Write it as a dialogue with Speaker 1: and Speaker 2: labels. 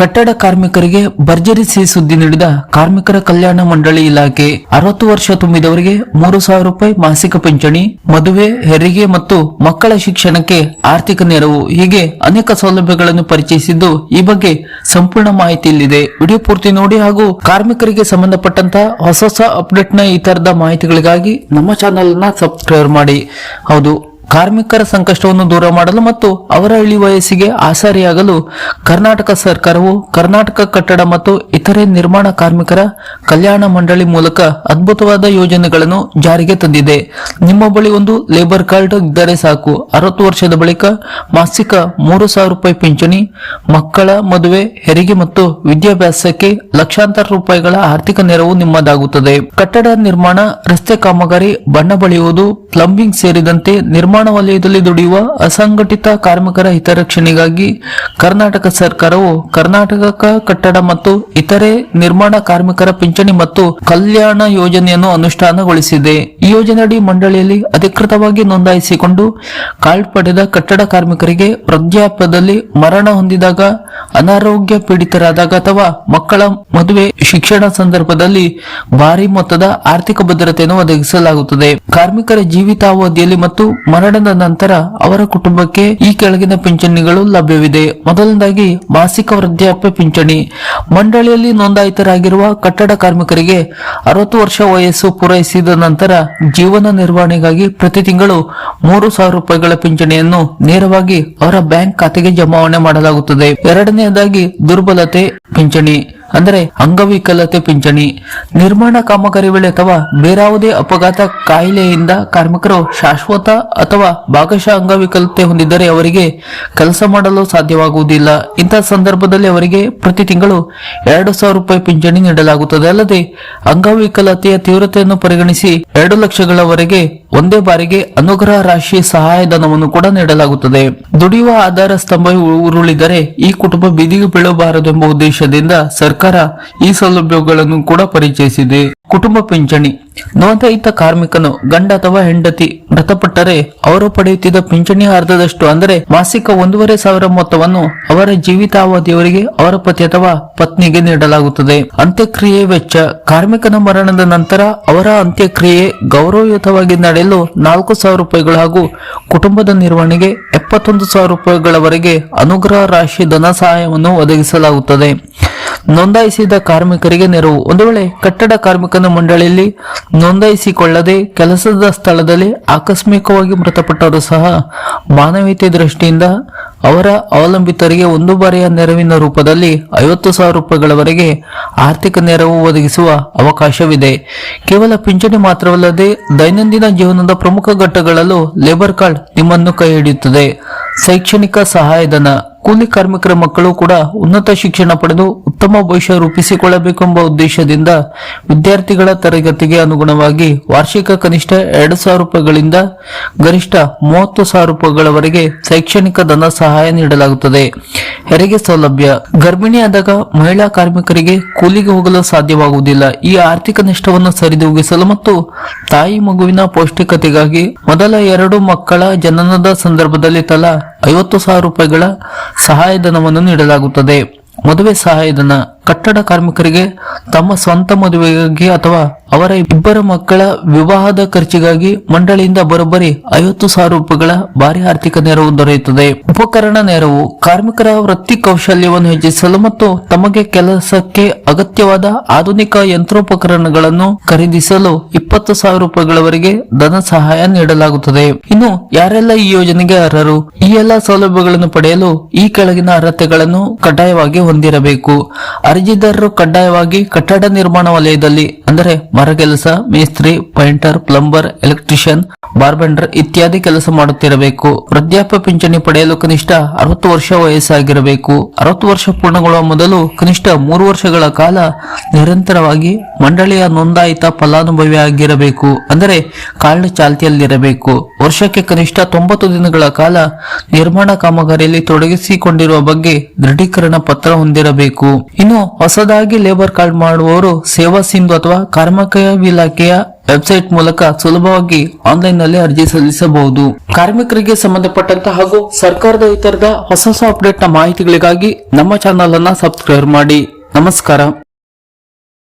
Speaker 1: ಕಟ್ಟಡ ಕಾರ್ಮಿಕರಿಗೆ ಭರ್ಜರಿ ಸಿಹಿ ಸುದ್ದಿ ನೀಡಿದ ಕಾರ್ಮಿಕರ ಕಲ್ಯಾಣ ಮಂಡಳಿ ಇಲಾಖೆ. 60 ವರ್ಷ ತುಂಬಿದವರಿಗೆ 3,000 ರೂಪಾಯಿ ಮಾಸಿಕ ಪಿಂಚಣಿ, ಮದುವೆ, ಹೆರಿಗೆ ಮತ್ತು ಮಕ್ಕಳ ಶಿಕ್ಷಣಕ್ಕೆ ಆರ್ಥಿಕ ನೆರವು ಹೀಗೆ ಅನೇಕ ಸೌಲಭ್ಯಗಳನ್ನು ಪರಿಚಯಿಸಿದ್ದು, ಈ ಬಗ್ಗೆ ಸಂಪೂರ್ಣ ಮಾಹಿತಿ ಇಲ್ಲಿದೆ. ವಿಡಿಯೋ ಪೂರ್ತಿ ನೋಡಿ ಹಾಗೂ ಕಾರ್ಮಿಕರಿಗೆ ಸಂಬಂಧಪಟ್ಟಂತ ಹೊಸ ಅಪ್ಡೇಟ್ ನ ಈ ತರದ ಮಾಹಿತಿಗಳಿಗಾಗಿ ನಮ್ಮ ಚಾನೆಲ್ ನ ಸಬ್ಸ್ಕ್ರೈಬ್ ಮಾಡಿ. ಹೌದು, ಕಾರ್ಮಿಕರ ಸಂಕಷ್ಟವನ್ನು ದೂರ ಮಾಡಲು ಮತ್ತು ಅವರ ಇಳಿ ವಯಸ್ಸಿಗೆ ಆಸರೆಯಾಗಲು ಕರ್ನಾಟಕ ಸರ್ಕಾರವು ಕರ್ನಾಟಕ ಕಟ್ಟಡ ಮತ್ತು ಇತರೆ ನಿರ್ಮಾಣ ಕಾರ್ಮಿಕರ ಕಲ್ಯಾಣ ಮಂಡಳಿ ಮೂಲಕ ಅದ್ಭುತವಾದ ಯೋಜನೆಗಳನ್ನು ಜಾರಿಗೆ ತಂದಿದೆ. ನಿಮ್ಮ ಬಳಿ ಒಂದು ಲೇಬರ್ ಕಾರ್ಡ್ ಇದ್ದರೆ ಸಾಕು. 60 ವರ್ಷದ ಬಳಿಕ ಮಾಸಿಕ 3,000 ರೂಪಾಯಿ ಪಿಂಚಣಿ, ಮಕ್ಕಳ ಮದುವೆ, ಹೆರಿಗೆ ಮತ್ತು ವಿದ್ಯಾಭ್ಯಾಸಕ್ಕೆ ಲಕ್ಷಾಂತರ ರೂಪಾಯಿಗಳ ಆರ್ಥಿಕ ನೆರವು ನಿಮ್ಮದಾಗುತ್ತದೆ. ಕಟ್ಟಡ ನಿರ್ಮಾಣ, ರಸ್ತೆ ಕಾಮಗಾರಿ, ಬಣ್ಣ ಬಳಿಯುವುದು, ಪ್ಲಂಬಿಂಗ್ ಸೇರಿದಂತೆ ನಿರ್ಮಾಣ ವಲಯದಲ್ಲಿ ದುಡಿಯುವ ಅಸಂಘಟಿತ ಕಾರ್ಮಿಕರ ಹಿತರಕ್ಷಣೆಗಾಗಿ ಕರ್ನಾಟಕ ಸರ್ಕಾರವು ಕರ್ನಾಟಕ ಕಟ್ಟಡ ಮತ್ತು ಇತರೆ ನಿರ್ಮಾಣ ಕಾರ್ಮಿಕರ ಪಿಂಚಣಿ ಮತ್ತು ಕಲ್ಯಾಣ ಯೋಜನೆಯನ್ನು ಅನುಷ್ಠಾನಗೊಳಿಸಿದೆ. ಈ ಯೋಜನೆಯಡಿ ಮಂಡಳಿಯಲ್ಲಿ ಅಧಿಕೃತವಾಗಿ ನೋಂದಾಯಿಸಿಕೊಂಡು ಕಾರ್ಡ್ ಪಡೆದ ಕಟ್ಟಡ ಕಾರ್ಮಿಕರಿಗೆ ವೃದ್ಧಾಪ್ಯದಲ್ಲಿ, ಮರಣ ಹೊಂದಿದಾಗ, ಅನಾರೋಗ್ಯ ಪೀಡಿತರಾದಾಗ ಅಥವಾ ಮಕ್ಕಳ ಮದುವೆ, ಶಿಕ್ಷಣ ಸಂದರ್ಭದಲ್ಲಿ ಭಾರಿ ಮೊತ್ತದ ಆರ್ಥಿಕ ಭದ್ರತೆಯನ್ನು ಒದಗಿಸಲಾಗುತ್ತದೆ. ಕಾರ್ಮಿಕರ ಜೀವಿತಾವಧಿಯಲ್ಲಿ ಮತ್ತು ಮರಣದ ನಂತರ ಅವರ ಕುಟುಂಬಕ್ಕೆ ಈ ಕೆಳಗಿನ ಪಿಂಚಣಿಗಳು ಲಭ್ಯವಿದೆ. ಮೊದಲನೇದಾಗಿ ಮಾಸಿಕ ವೃದ್ಧಾಪ್ಯ ಪಿಂಚಣಿ. ಮಂಡಳಿಯಲ್ಲಿ ನೋಂದಾಯಿತರಾಗಿರುವ ಕಟ್ಟಡ ಕಾರ್ಮಿಕರಿಗೆ 60 ವರ್ಷ ವಯಸ್ಸು ಪೂರೈಸಿದ ನಂತರ ಜೀವನ ನಿರ್ವಹಣೆಗಾಗಿ ಪ್ರತಿ ತಿಂಗಳು 3,000 ರೂಪಾಯಿಗಳ ಪಿಂಚಣಿಯನ್ನು ನೇರವಾಗಿ ಅವರ ಬ್ಯಾಂಕ್ ಖಾತೆಗೆ ಜಮಾವಣೆ ಮಾಡಲಾಗುತ್ತದೆ. ಎರಡನೆಯದಾಗಿ ದುರ್ಬಲತೆ ಪಿಂಚಣಿ ಅಂದರೆ ಅಂಗವಿಕಲತೆ ಪಿಂಚಣಿ. ನಿರ್ಮಾಣ ಕಾಮಗಾರಿ ವೇಳೆ ಅಥವಾ ಬೇರಾವುದೇ ಅಪಘಾತ, ಕಾಯಿಲೆಯಿಂದ ಕಾರ್ಮಿಕರು ಶಾಶ್ವತ ಅಥವಾ ಭಾಗಶಃ ಅಂಗವಿಕಲತೆ ಹೊಂದಿದ್ದರೆ ಅವರಿಗೆ ಕೆಲಸ ಮಾಡಲು ಸಾಧ್ಯವಾಗುವುದಿಲ್ಲ. ಇಂತಹ ಸಂದರ್ಭದಲ್ಲಿ ಅವರಿಗೆ ಪ್ರತಿ ತಿಂಗಳು 2,000 ರೂಪಾಯಿ ಪಿಂಚಣಿ ನೀಡಲಾಗುತ್ತದೆ. ಅಲ್ಲದೆ ಅಂಗವಿಕಲತೆಯ ತೀವ್ರತೆಯನ್ನು ಪರಿಗಣಿಸಿ 2 ಲಕ್ಷಗಳವರೆಗೆ ಒಂದೇ ಬಾರಿಗೆ ಅನುಗ್ರಹ ರಾಶಿ ಸಹಾಯಧನವನ್ನು ಕೂಡ ನೀಡಲಾಗುತ್ತದೆ. ದುಡಿಯುವ ಆಧಾರ ಸ್ತಂಭ ಉರುಳಿದರೆ ಈ ಕುಟುಂಬ ಬೀದಿಗೆ ಬೀಳಬಾರದು ಎಂಬ ಉದ್ದೇಶದಿಂದ ಸರ್ಕಾರ ಈ ಸೌಲಭ್ಯಗಳನ್ನು ಕೂಡ ಪರಿಚಯಿಸಿದೆ. ಕುಟುಂಬ ಪಿಂಚಣಿ. ನೋಂದಾಯಿತ ಕಾರ್ಮಿಕನು ಗಂಡ ಅಥವಾ ಹೆಂಡತಿ ಮೃತಪಟ್ಟರೆ ಅವರು ಪಡೆಯುತ್ತಿದ್ದ ಪಿಂಚಣಿ ಅರ್ಧದಷ್ಟು ಅಂದರೆ ಮಾಸಿಕ 1,500 ಮೊತ್ತವನ್ನು ಅವರ ಜೀವಿತಾವಧಿಯವರೆಗೆ ಅವರ ಪತಿ ಅಥವಾ ಪತ್ನಿಗೆ ನೀಡಲಾಗುತ್ತದೆ. ಅಂತ್ಯಕ್ರಿಯೆ ವೆಚ್ಚ. ಕಾರ್ಮಿಕನ ಮರಣದ ನಂತರ ಅವರ ಅಂತ್ಯಕ್ರಿಯೆ ಗೌರವಯುತವಾಗಿ ನಡೆಯಲು 4,000 ರೂಪಾಯಿಗಳು ಹಾಗೂ ಕುಟುಂಬದ ನಿರ್ವಹಣೆಗೆ 71,000 ರೂಪಾಯಿಗಳವರೆಗೆ ಅನುಗ್ರಹ ರಾಶಿ ಧನ ಸಹಾಯವನ್ನು ಒದಗಿಸಲಾಗುತ್ತದೆ. ನೋಂದಾಯಿಸಿದ ಕಾರ್ಮಿಕರಿಗೆ ನೆರವು. ಒಂದು ವೇಳೆ ಕಟ್ಟಡ ಕಾರ್ಮಿಕನ ಮಂಡಳಿಯಲ್ಲಿ ನೋಂದಾಯಿಸಿಕೊಳ್ಳದೆ ಕೆಲಸದ ಸ್ಥಳದಲ್ಲಿ ಆಕಸ್ಮಿಕವಾಗಿ ಮೃತಪಟ್ಟರೂ ಸಹ ಮಾನವೀಯತೆ ದೃಷ್ಟಿಯಿಂದ ಅವರ ಅವಲಂಬಿತರಿಗೆ ಒಂದು ಬಾರಿಯ ನೆರವಿನ ರೂಪದಲ್ಲಿ 50,000 ರೂಪಾಯಿಗಳವರೆಗೆ ಆರ್ಥಿಕ ನೆರವು ಒದಗಿಸುವ ಅವಕಾಶವಿದೆ. ಕೇವಲ ಪಿಂಚಣಿ ಮಾತ್ರವಲ್ಲದೆ ದೈನಂದಿನ ಜೀವನದ ಪ್ರಮುಖ ಘಟ್ಟಗಳಲ್ಲೂ ಲೇಬರ್ ಕಾರ್ಡ್ ನಿಮ್ಮನ್ನು ಕೈ ಹಿಡಿಯುತ್ತದೆ. ಶೈಕ್ಷಣಿಕ ಸಹಾಯಧನ. ಕೂಲಿ ಕಾರ್ಮಿಕರ ಮಕ್ಕಳು ಕೂಡ ಉನ್ನತ ಶಿಕ್ಷಣ ಪಡೆದು ಉತ್ತಮ ಭವಿಷ್ಯ ರೂಪಿಸಿಕೊಳ್ಳಬೇಕೆಂಬ ಉದ್ದೇಶದಿಂದ ವಿದ್ಯಾರ್ಥಿಗಳ ತರಗತಿಗೆ ಅನುಗುಣವಾಗಿ ವಾರ್ಷಿಕ ಕನಿಷ್ಠ 2,000 ರೂಪಾಯಿಗಳಿಂದ ಗರಿಷ್ಠ 30,000 ರೂಪಾಯಿಗಳವರೆಗೆ ಶೈಕ್ಷಣಿಕ ಧನ ಸಹಾಯ ನೀಡಲಾಗುತ್ತದೆ. ಹೆರಿಗೆ ಸೌಲಭ್ಯ. ಗರ್ಭಿಣಿಯಾದಾಗ ಮಹಿಳಾ ಕಾರ್ಮಿಕರಿಗೆ ಕೂಲಿಗೆ ಹೋಗಲು ಸಾಧ್ಯವಾಗುವುದಿಲ್ಲ. ಈ ಆರ್ಥಿಕ ನಷ್ಟವನ್ನು ಸರಿದೂಗಿಸಲು ಮತ್ತು ತಾಯಿ ಮಗುವಿನ ಪೌಷ್ಟಿಕತೆಗಾಗಿ ಮೊದಲ 2 ಮಕ್ಕಳ ಜನನದ ಸಂದರ್ಭದಲ್ಲಿ ತಲಾ 50,000 ರೂಪಾಯಿಗಳ ಸಹಾಯಧನವನ್ನು ನೀಡಲಾಗುತ್ತದೆ. ಮದುವೆ ಸಹಾಯಧನ. ಕಟ್ಟಡ ಕಾರ್ಮಿಕರಿಗೆ ತಮ್ಮ ಸ್ವಂತ ಮದುವೆಗಾಗಿ ಅಥವಾ ಅವರ 2 ಮಕ್ಕಳ ವಿವಾಹದ ಖರ್ಚಿಗಾಗಿ ಮಂಡಳಿಯಿಂದ ಬರೋಬ್ಬರಿ 50,000 ರೂಪಾಯಿಗಳ ಭಾರಿ ಆರ್ಥಿಕ ನೆರವು ದೊರೆಯುತ್ತದೆ. ಉಪಕರಣ ನೆರವು. ಕಾರ್ಮಿಕರ ವೃತ್ತಿ ಕೌಶಲ್ಯವನ್ನು ಹೆಚ್ಚಿಸಲು ಮತ್ತು ತಮಗೆ ಕೆಲಸಕ್ಕೆ ಅಗತ್ಯವಾದ ಆಧುನಿಕ ಯಂತ್ರೋಪಕರಣಗಳನ್ನು ಖರೀದಿಸಲು 20,000 ರೂಪಾಯಿಗಳವರೆಗೆ ಧನ ಸಹಾಯ ನೀಡಲಾಗುತ್ತದೆ. ಇನ್ನು ಯಾರೆಲ್ಲ ಈ ಯೋಜನೆಗೆ ಅರ್ಹರು? ಈ ಎಲ್ಲಾ ಸೌಲಭ್ಯಗಳನ್ನು ಪಡೆಯಲು ಈ ಕೆಳಗಿನ ಅರ್ಹತೆಗಳನ್ನು ಕಡ್ಡಾಯವಾಗಿ ಹೊಂದಿರಬೇಕು. ಅರ್ಜಿದಾರರು ಕಡ್ಡಾಯವಾಗಿ ಕಟ್ಟಡ ನಿರ್ಮಾಣ ವಲಯದಲ್ಲಿ ಅಂದರೆ ಮರಗೆಲಸ, ಮೇಸ್ತ್ರಿ, ಪೈಂಟರ್, ಪ್ಲಂಬರ್, ಎಲೆಕ್ಟ್ರಿಷಿಯನ್, ಬಾರ್ಬೆಂಡರ್ ಇತ್ಯಾದಿ ಕೆಲಸ ಮಾಡುತ್ತಿರಬೇಕು. ವೃದ್ಧಾಪ್ಯ ಪಿಂಚಣಿ ಪಡೆಯಲು ಕನಿಷ್ಠ 60 ವರ್ಷ ವಯಸ್ಸಾಗಿರಬೇಕು. 60 ವರ್ಷ ಪೂರ್ಣಗೊಳ್ಳುವ ಮೊದಲು ಕನಿಷ್ಠ 3 ವರ್ಷಗಳ ಕಾಲ ನಿರಂತರವಾಗಿ ಮಂಡಳಿಯ ನೋಂದಾಯಿತ ಫಲಾನುಭವಿಯಾಗಿರಬೇಕು. ಅಂದರೆ ಕಾರ್ಡ್ ಚಾಲ್ತಿಯಲ್ಲಿರಬೇಕು. ವರ್ಷಕ್ಕೆ ಕನಿಷ್ಠ 90 ದಿನಗಳ ಕಾಲ ನಿರ್ಮಾಣ ಕಾಮಗಾರಿಯಲ್ಲಿ ತೊಡಗಿಸಿಕೊಂಡಿರುವ ಬಗ್ಗೆ ದೃಢೀಕರಣ ಪತ್ರ ಹೊಂದಿರಬೇಕು. ಇನ್ನು ಹೊಸದಾಗಿ ಲೇಬರ್ ಕಾರ್ಡ್ ಮಾಡುವವರು ಸೇವಾ ಸಿಂಧು ಅಥವಾ ಕಾರ್ಮಿಕ ಇಲಾಖೆಯ ವೆಬ್ಸೈಟ್ ಮೂಲಕ ಸುಲಭವಾಗಿ ಆನ್ಲೈನ್ ನಲ್ಲಿ ಅರ್ಜಿ ಸಲ್ಲಿಸಬಹುದು. ಕಾರ್ಮಿಕರಿಗೆ ಸಂಬಂಧಪಟ್ಟಂತ ಹಾಗೂ ಸರ್ಕಾರದ ಇತರದ ಹೊಸ ಅಪ್ಡೇಟ್ ನ ಮಾಹಿತಿಗಳಿಗಾಗಿ ನಮ್ಮ ಚಾನೆಲ್ ಅನ್ನ ಸಬ್ಸ್ಕ್ರೈಬ್ ಮಾಡಿ. ನಮಸ್ಕಾರ.